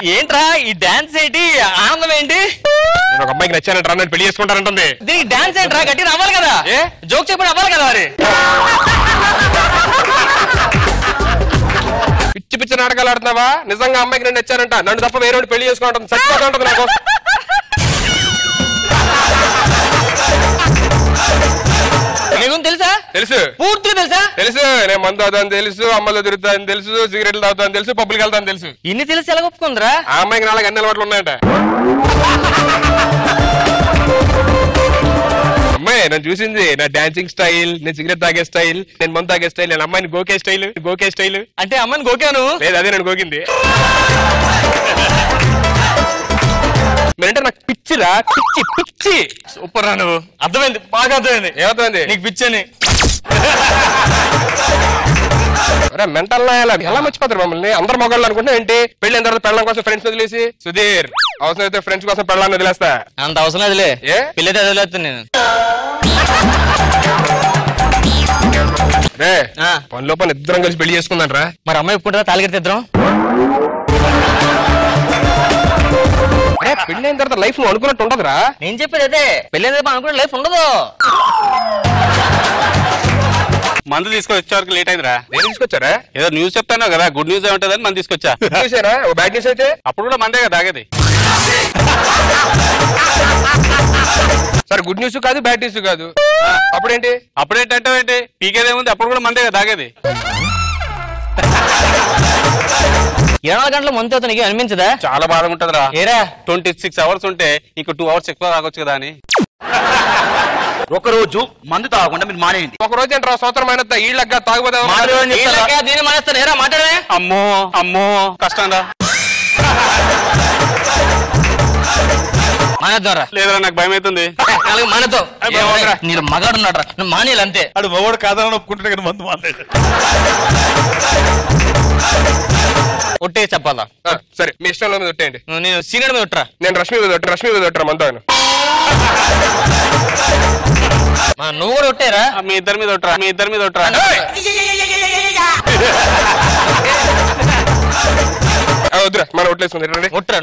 ఏంట్రా ఈ డాన్స్ ఏంటి, ఆనందం ఏంటి? నేను ఒక అమ్మాయికి నచ్చానంటారా, నన్ను పెళ్లి చేసుకుంటానంటుంది. దీనికి డాన్స్ ఏంట్రా, గట్టి అవ్వాలి కదా, జోక్ చెప్పి అవ్వాలి కదా మరి. పిచ్చి పిచ్చి నాటకాలు ఆడుతున్నావా? నిజంగా అమ్మాయికి నేను నచ్చానంట, నన్ను తప్ప వేరే పెళ్లి చేసుకుంటాను, చచ్చిపోతా ఉంటుంది నాకు. నీకు తెలుసా? తెలుసు, పూర్తిగా తెలుసా? తెలుసు. నేను మందు అవుతాను తెలుసు, అమ్మలో తిరుగుతాను తెలుసు, సిగరెట్లు తాగుతాను తెలుసు, పబ్బులకి వెళ్తాను తెలుసు. ఇన్ని తెలిసి ఎలా ఒప్పుకుందిరా? ఆ అమ్మాయికి నాలుగు అన్ని అలవాట్లు ఉన్నాయంట. అమ్మాయి నన్ను చూసింది, నా డాన్సింగ్ స్టైల్, నేను సిగరెట్ తాగే స్టైల్, నేను మందు తాగే స్టైల్, నేను అమ్మాయిని గోకే స్టైల్. అంటే అమ్మాయిని గోకాను? లేదు, అదే నన్ను గోకింది. మీరంటే నాకు పిచ్చిరా, పిచ్చి పిచ్చి. సూపర్ రా నువ్వు. అర్థమైంది, బాగా అర్థమైంది. ఏమవుతుంది నీకు పిచ్చని? మెంటల్ ఎలా మర్చిపోతారు మమ్మల్ని? అందరు మగవాళ్ళు అనుకుంటే ఏంటి, పెళ్ళైన తర్వాత పెళ్ళం కోసం ఫ్రెండ్స్ వదిలేసి, సుధీర్ అవసరం అయితే ఫ్రెండ్స్ కోసం పెళ్ళాన్ని వదిలేస్తా. అంత అవసరం లేదులే, పెళ్ళైతే వదిలేస్తాను నేను. రే పనిలో పని ఇద్దరం కలిసి పెళ్లి చేసుకుందాం రా. మరి అమ్మాయి ఒప్పుకుంటారా? తాలిగడితే ఇద్దరం పెళ్ళైన తర్వాత లైఫ్ నువ్వు అనుకున్నట్టు ఉండదురా. నేను చెప్పేది అదే, పెళ్ళైన తర్వాత అనుకున్న లైఫ్ ఉండదు. మందు తీసుకొని వచ్చే వరకు లేట్ అయిందిరా. నేను తీసుకొచ్చారా? ఏదో న్యూస్ చెప్తాను కదా, గుడ్ న్యూస్ ఏముంటదని మంది తీసుకొచ్చా. చూసారా బ్యాడ్ న్యూస్ అయితే? అప్పుడు కూడా మందే కదా తాగేది. సరే గుడ్ న్యూస్ కాదు, బ్యాడ్ న్యూస్ కాదు, అప్పుడేంటి? అప్పుడేంటంటే ఏంటి, పీకేదేముంది, అప్పుడు కూడా మందే కదా తాగేది. 24 గంటల మందు అవుతా నీకు అనిపించదా? చాలా బాధగా ఉంటదిరా. ఏరా 26 అవర్స్ ఉంటే ఇంకో 2 అవర్స్ ఎక్కువ తాగొచ్చు కదా అని. ఒక రోజు మందు తాగకుండా మీరు మానేయండి. ఒక రోజు ఏంట్రా సోదరమైన ఈళ్ళగా తాగుబోదా? దీన్ని మానేస్తాను. ఏరా మాట్లాడే. అమ్మో అమ్మో కష్టం రా. మానేద్దాంరా. లేదురా నాకు భయం అవుతుంది. మానేద్దాం. నేను మగాడు ఉన్నాడు, నువ్వు మానేయాలి అంతే. అడు మగవాడు కాదని ఒప్పుకుంటాడు కానీ మందు మానేడు. ఒట్టే చెప్పాలా? సరే మీ ఇష్టంలో మీద ఒట్టేయండి. నేను సీనియర్ మీద ఒట్టరా. నేను రష్మి మీద ఒట్టరా మంతాను. నువ్వు కూడా ఒట్టేరా? మీ ఇద్దరి మీద ఒట్టరా. వద్దురా మన ఒట్లేసుకుంది. ఒట్టు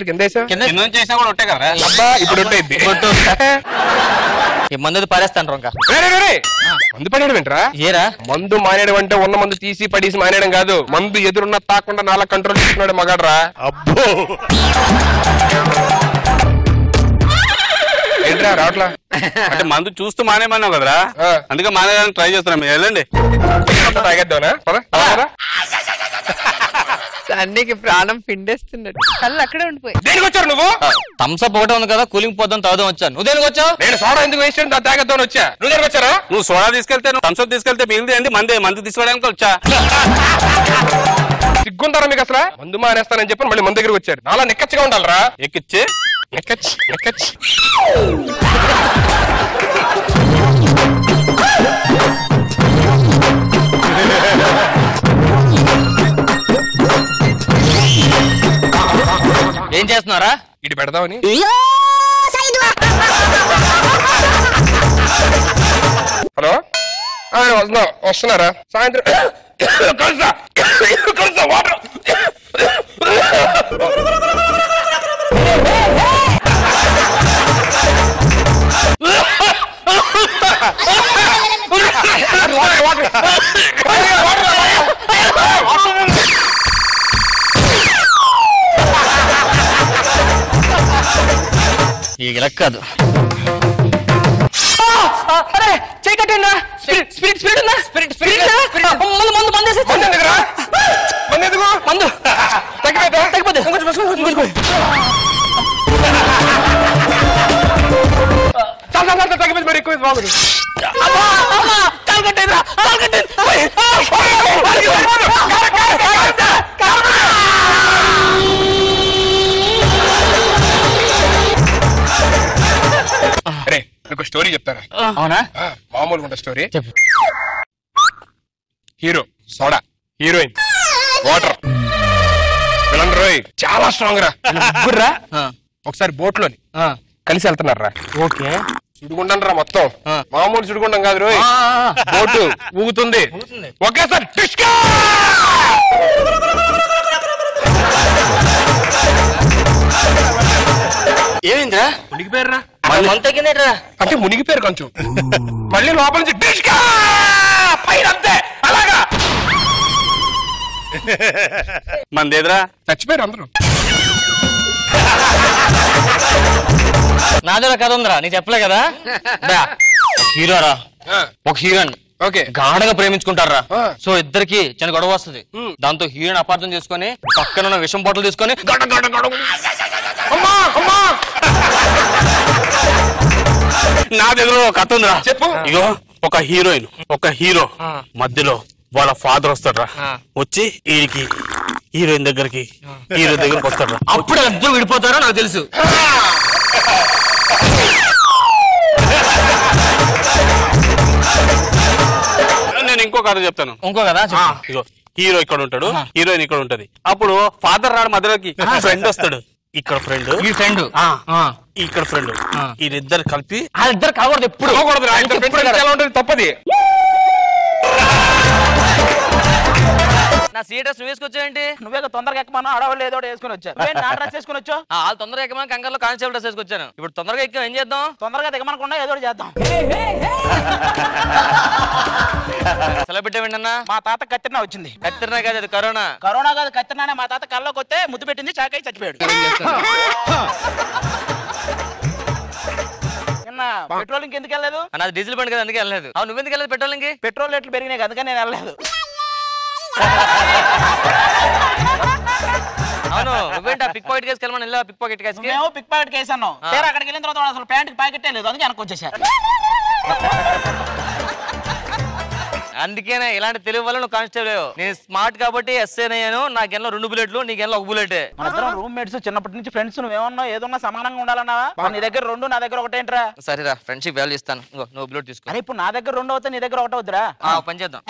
కింద చేసినా కూడా ఒట్టే కదా. అబ్బా ఇప్పుడు ఒట్టేద్ది. ఈ మందు పారేస్తాను ఇంకా. మందు పడేయడం ఏంట్రా? ఏరా మందు మానేయడం అంటే ఉన్న మందు తీసి పడేసి మానేయడం కాదు. మందు ఎదురున్న తాకుండా నాలా కంట్రోల్ చేసుకున్నాడు మగాడ్రా. అబ్బో ఏంట్రా రావట్లా? అంటే మందు చూస్తూ మానేమన్నావు కదరా, అందుకే మానేయడానికి ట్రై చేస్తున్నాం. మీరు వెళ్ళండి, తాగేద్దామనా? అన్నికి ప్రాణం పిండేస్తున్నాడు, కళ్ళు అక్కడే ఉండిపోయి. దేనికి వచ్చారు నువ్వు? థమ్స్అప్ ఒకటే ఉంది కదా, కూలింగ్ పోద్దాం తాగుదాం వచ్చాను. నువ్వు దేనికి వచ్చావు? నేను సోడా ఎందుకు వేస్ట్ తాగేద్దామని వచ్చా. నువ్వు దేనికి వచ్చారా? నువ్వు సోడా తీసుకెళ్తే, నువ్వు థమ్స్అప్ తీసుకెళ్తే మిగిలింది అండి మందు తీసుకోవడానికి వచ్చా. సిగ్గుంటారా మీకు అసలు? మందు మానేస్తానని చెప్పి మళ్ళీ మన దగ్గరకు వచ్చారు. నాలా నెక్కచ్చిగా ఉండాలరా. ఎక్కిచ్చి ఏం చేస్తున్నారా? ఇటు పెడదామని. హలో వస్తున్నారా? సాయంత్రం కలుసా వాటర్. ఈ లెక్క కాదు. చెయ్యి కట్టండి. మందు తగ్గిపోతే మరి ఎక్కువ బాగుంది. అరే నీకు స్టోరీ చెప్తారా? అవునా? మామూలుగా స్టోరీ చెప్పు. Hero soda, heroine water, villain రోయ్ చాలా స్ట్రాంగ్ రా. ముగ్గుర్రా ఒకసారి బోట్ లోని కలిసి వెళ్తున్నారా. ఓకే సుడిగుండం రా మొత్తం. మామూలు సుడిగుండం కాదు రోయ్, బోటు ఊగుతుంది ఒకేసారి. మునిగిపోయారా మంత తగ్గిందేట్రా అంటే మునిగిపోయారు కొంచెం మళ్ళీ లోపల నుంచి డిష్కా పైన అంతే అలాగా మందేదిరా చచ్చిపోయారు అందరూ. నాదే కథ ఉందిరా నీకు చెప్పలే కదా హీరోరా ఒక హీరోయిన్ ఓకే గాఢంగా ప్రేమించుకుంటారా సో ఇద్దరికి చిన్న గొడవ వస్తుంది దాంతో హీరోయిన్ అపార్థం చేసుకుని పక్కన ఉన్న విషం బాటలు తీసుకొని నా దగ్గర ఒక కథ ఉందిరా చెప్పు. ఇగో ఒక హీరోయిన్ ఒక హీరో మధ్యలో వాళ్ళ ఫాదర్ వస్తాడ్రా వచ్చి ఈయనకి హీరోయిన్ దగ్గరికి వస్తాడ్రా అప్పుడు ఇద్దరు విడిపోతారో నాకు తెలుసు. నేను ఇంకో కథ చెప్తాను. ఇంకో కదా ఇగో హీరో ఇక్కడ ఉంటాడు హీరోయిన్ ఇక్కడ ఉంటది అప్పుడు ఫాదర్ రాడు మధ్యలోకి ఫ్రెండ్ వస్తాడు ఇక్కడ ఫ్రెండ్ ఈ ఫ్రెండ్ ఇక్కడ ఫ్రెండ్ వీరిద్దరు కలిపి వాళ్ళిద్దరు కాకూడదు ఎప్పుడు ఎలా ఉంటుంది తప్పది. నా సీటర్స్ నువ్వు వేసుకొచ్చావేంటి? నువ్వే తొందరగా ఎక్కమన్నా అడవులు ఏదో వేసుకుని వచ్చా నా డ్రెస్ వేసుకుని వచ్చా వాళ్ళు తొందరగా ఎక్కమని కంగారులో కానిస్టేబుల్ డ్రెస్ వేసుకొచ్చాను. ఇప్పుడు తొందరగా ఎక్కాం ఏం చేద్దాం? తొందరగా దిగమనకుండా ఏదో చేద్దాం. సెలబ్రిటీ ఏంటన్నా? మా తాత కత్తిరినా వచ్చింది. కత్తిరినా కాదు అది కరోనా. కరోనా కాదు కత్తిరినానే. మా తాత కళ్ళలోకి వస్తే ముద్దు పెట్టింది చాకై చచ్చిపోయాడు. పెట్రోల్ ఇంకెందుకు వెళ్ళలేదు? నాది డీజిల్ బండి కదా అందుకే వెళ్ళలేదు. నువ్వెందుకు వెళ్ళలేదు పెట్రోల్ ఇంకి? పెట్రోల్ రేట్లు పెరిగినాయి అందుకని నేను వెళ్ళలేదు. అవును నువ్వేంటి పిక్ పాకెట్ కేసు వెళ్ళమని వెళ్ళా? పిక్ పాకెట్ కేసు మేము పిక్ పాకెట్ కేసు అన్నాం. అక్కడికి వెళ్ళిన తర్వాత అసలు ప్యాంట్ ప్యాకెట్ లేదు అందుకే వెనక్కి వచ్చేసారు. అందుకేనే ఇలాంటి తెలివి వల్ల నువ్వు కానిస్టేబుల్. నేను స్మార్ట్ కాబట్టి ఎస్ఐ అయ్యాను. నాకెళ్ళో 2 బుల్లెట్లు నీకెళ్ళో 1 బుల్లెట్. మన ఇద్దరం రూమ్మేట్స్ చిన్నప్పటి నుంచి ఫ్రెండ్స్. నువ్వేమన్నా ఏదన్నా సమానంగా ఉండాలన్నావా? నీ దగ్గర 2 నా దగ్గర 1 ఏంట్రా? సరేరా ఫ్రెండ్షిప్ వాల్యూ ఇస్తాను. నువ్వు బుల్లెట్ తీసుకో. అరే ఇప్పుడు నా దగ్గర 2 అవుతా నీ దగ్గర 1 అవుతురా? పని చేద్దాం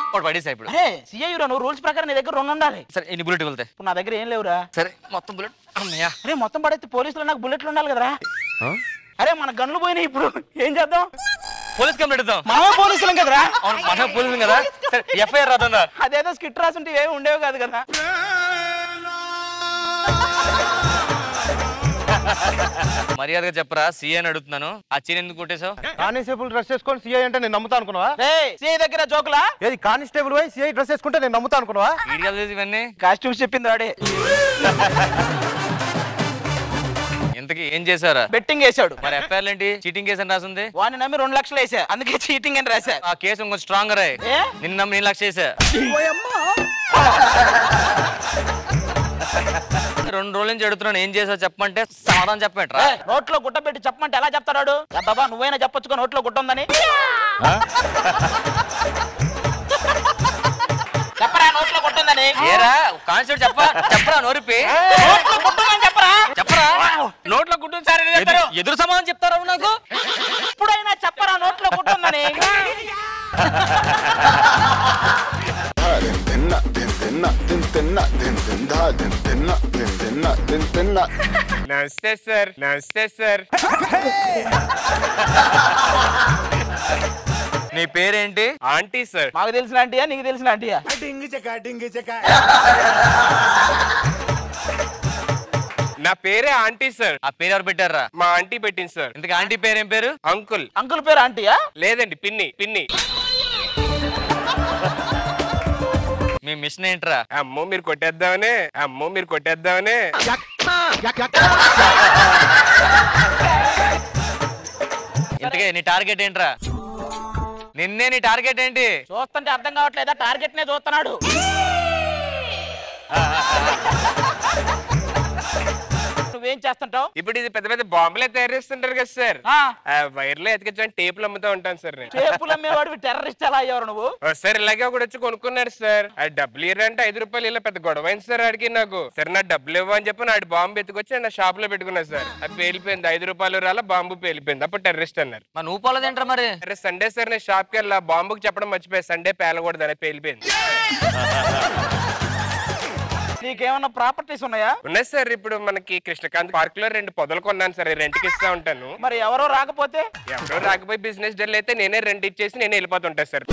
ఒకటి పడేసా ఇప్పుడు. అరే సిఐ నువ్వు రూల్స్ ప్రకారం నీ దగ్గర 2 ఉండాలి. సరే ఎన్ని బుల్లెట్ వెళ్తాయి? ఇప్పుడు నా దగ్గర ఏం లేవురా. సరే మొత్తం బుల్లెట్ అమ్మయ్యా. అరే మొత్తం పడైతే పోలీసులు నాకు బుల్లెట్లు ఉండాలి కదరా. అరే మన గన్లు పోయినాయి ఇప్పుడు ఏం చేద్దాం? పోలీస్ కంప్లైంట్ ఇద్దాం. మనమే పోలీసులం కదరా. అవును మనం పోలీసులు కదా. సరే ఎఫ్ఐఆర్ రాదా? అదేదో స్కిట్ రాసుంటే ఏమి ఉండేవి కాదు కదా. మర్యాదగా చెప్పరా సీఐ అని అడుగుతున్నాను. ఆ చీని ఎందుకు కొట్టేశావు? కానిస్టేబుల్ డ్రెస్ వేసుకొని సిఐ అంటే నేను నమ్ముతా అనుకున్నావా? సిఐ దగ్గర జోకులా? ఏది కానిస్టేబుల్ పోయి సిఐ డ్రెస్ వేసుకుంటే నేను నమ్ముతా అనుకున్నావా? ఇవన్నీ కాస్ట్యూమ్స్ చెప్పింది వాడే. ఇంతకీ ఏం చేశారా? బెట్టింగ్ వేసాడు. మరి ఎఫ్ఐఆర్ ఏంటి? చీటింగ్ కేసు అని రాసింది. వాడిని నమ్మి 2 లక్షలు వేసా అందుకే చీటింగ్ అని రాశా. ఆ కేసు కొంచెం స్ట్రాంగర్ అయ్యి నిన్ను నమ్మి 1 లక్ష వేసా. 2 రోజుల నుంచి అడుగుతున్నాను ఏం చేసావు చెప్పమంటే సమాధానం చెప్పమంటారా? నోట్లో గుట్ట పెట్టి చెప్పమంటే ఎలా చెప్తాడు? బాబా నువ్వైనా చెప్పొచ్చుకో నోట్లో గుట్ట ఉందని. చెప్పరా నోట్లో గుట్ట ఉందని. ఏరా కానిస్టేబుల్ చెప్పరా నోరిపి నోట్లో గుట్ట ఉందని చెప్పరా. చెప్పరా నోట్లో గుట్టు సరే ఎదురు సమాధానం చెప్తారా నాకు? ఇప్పుడైనా చెప్పరా నోట్లో గుట్ట ఉందని. నమస్తే సార్. నమస్తే సార్. నీ పేరేంటి? Aunty sir. మాకు తెలిసిన ఆంటీయా నీకు తెలిసిన ఆంటీయా? నా పేరే ఆంటీ సార్. ఆ పేరు ఎవరు పెట్టారా? మా ఆంటీ పెట్టింది సార్. ఇంతకు ఆంటీ పేరేం పేరు? అంకుల్. అంకుల్ పేరు ఆంటీయా? లేదండి పిన్ని. పిన్ని. మీ మిషన్ ఏంట్రా? అమ్మో మీరు కొట్టేద్దామనే. అమ్మో మీరు కొట్టేద్దామనే. ఇంతకే నీ టార్గెట్ ఏంట్రా? నిన్నే నీ టార్గెట్ ఏంటి? చూస్తుంటే అర్థం కావట్లేదా? టార్గెట్ నే చూస్తున్నాడు. నువ్వేం చేస్తుంటావు? ఇప్పుడు ఇది పెద్ద పెద్ద బాంబులే తయారు చేస్తుంటారు కదా సార్. వైర్లో ఎతికించని టేపులు అమ్ముతా ఉంటాను సార్ నేను. టేపులు అమ్మేవాడు టెర్రరిస్ట్ ఎలా అయ్యారు నువ్వు? సార్ ఇలాగే ఒకటి వచ్చి కొనుక్కున్నాడు సార్. ఆ డబ్బులు ఇవ్వరంటే 5 రూపాయలు ఇలా పెద్ద గొడవ అయింది సార్. ఆడికి నాకు సరే నా డబ్బులు ఇవ్వ అని చెప్పి నాడు బాంబు ఎత్తుకొచ్చి నా షాప్ లో పెట్టుకున్నా సార్. అది పేలిపోయింది. 5 రూపాయలు రాలా బాంబు పేలిపోయింది. అప్పుడు టెర్రరిస్ట్ అన్నారు. మరి నువ్వు పోలేదేంట్రా మరి? అరే సండే సార్ నేను షాప్ కి వెళ్ళా బాంబుకి చెప్పడం మర్చిపోయి సండే పేలకూడదు అని పేలిపోయింది. నీకేమన్నా ప్రాపర్టీస్ ఉన్నాయా? ఉన్నాయి సార్. ఇప్పుడు మనకి కృష్ణకాంత్ పార్క్ లో 2 పొదలు కొన్నాను సార్. రెంట్కి ఇస్తా ఉంటాను. మరి ఎవరో రాకపోతే? ఎవరో రాకపోయి బిజినెస్ డల్ అయితే నేనే రెంట్ ఇచ్చేసి నేనే వెళ్ళిపోతుంటా సార్.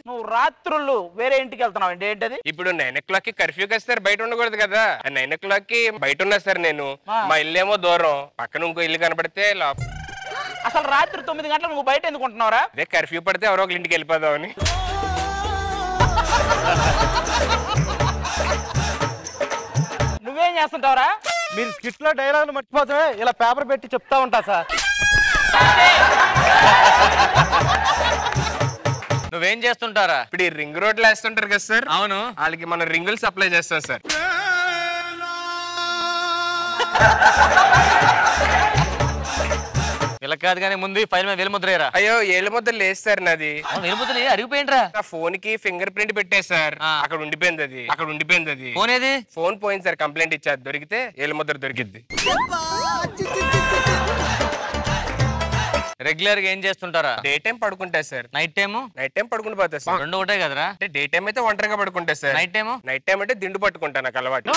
నువ్వు రాత్రులు వేరే ఇంటికి వెళ్తున్నావు అండి, ఏంటది? ఇప్పుడు 9 o'clock కి కర్ఫ్యూ కదా సార్, బయట ఉండకూడదు కదా. 9 o'clock కి బయట ఉన్నా సార్ నేను. మా ఇల్లేమో దూరం, పక్కన ఇంకో ఇల్లు కనపడితే అసలు రాత్రి 9 గంటలకు నువ్వు బయట ఎందుకు ఉంటున్నావురా? అదే కర్ఫ్యూ పడితే ఎవరో ఒక ఇంటికి వెళ్ళిపోదామని. నువ్వేం చేస్తుంటావురా? మీరు స్కిట్ లో డైలాగులు మర్చిపోతే ఇలా పేపర్ పెట్టి చెప్తా ఉంటా సార్. నువ్వేం చేస్తుంటారా? ఇప్పుడు ఈ రింగ్ రోడ్లు వేస్తుంటారు కదా సార్, అవును, వాళ్ళకి మనం రింగులు సప్లై చేస్తాం సార్. ఇలా కాదు కానీ ముందు ఫైల్ మీద వేలుముద్రేరా. అయ్యో ఏళ్ళ ముద్ద లేదు సార్ నాది. వేలుముద్ర అరిగిపోయింట్రా. నా ఫోన్ కి ఫింగర్ ప్రింట్ పెట్టే సార్, అక్కడ ఉండిపోయింది అది. ఫోన్ ఏది? ఫోన్ పోయింది సార్, కంప్లైంట్ ఇచ్చారు, దొరికితే ఏళ్ళ ముద్ర దొరికిద్ది. రెగ్యులర్ గా ఏం చేస్తుంటారా? డే టైం పడుకుంటా sir. Night time? Night time పడుకుని పోతా సార్. రెండు ఒకటే కదరా? అంటే డే టైం అయితే ఒంటరిగా పడుకుంటా sir. Night time? Night time అంటే దిండు పట్టుకుంటా, నాకు అలవాటు.